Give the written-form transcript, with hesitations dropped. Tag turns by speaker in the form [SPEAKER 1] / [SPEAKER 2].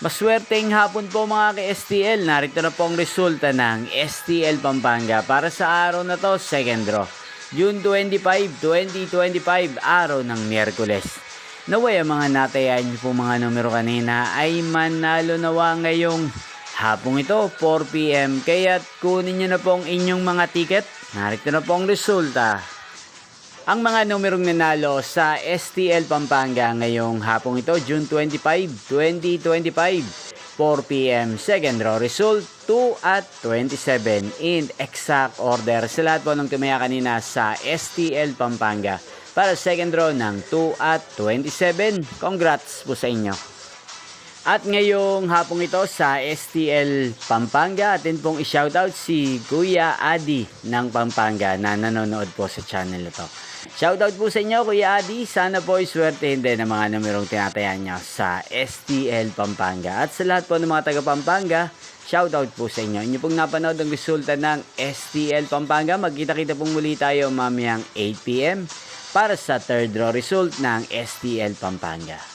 [SPEAKER 1] Maswerteng hapon po mga ka-STL. Narito na po ang resulta ng STL Pampanga para sa araw na to, second draw. June 25, 2025, araw ng Miyerkules. Naway ang mga natayan niyo po mga numero kanina ay manalo nawa ngayong hapong ito, 4 PM. Kaya't kunin niyo na po ang inyong mga ticket. Narito na po ang resulta. Ang mga numerong nanalo sa STL Pampanga ngayong hapong ito, June 25, 2025, 4 PM, second draw result, 2 at 27 in exact order sa lahat po ng tumaya kanina sa STL Pampanga para second draw ng 2 at 27. Congrats po sa inyo. At ngayong hapong ito sa STL Pampanga, atin pong i-shoutout si Kuya Adi ng Pampanga na nanonood po sa channel ito. Shoutout po sa inyo Kuya Adi, sana po iswertehin din ang mga numerong tinatayan nyo sa STL Pampanga. At sa lahat po ng mga taga Pampanga, shoutout po sa inyo. Inyo pong napanood ang resulta ng STL Pampanga. Magkita-kita pong muli tayo mamayang 8 PM para sa third draw result ng STL Pampanga.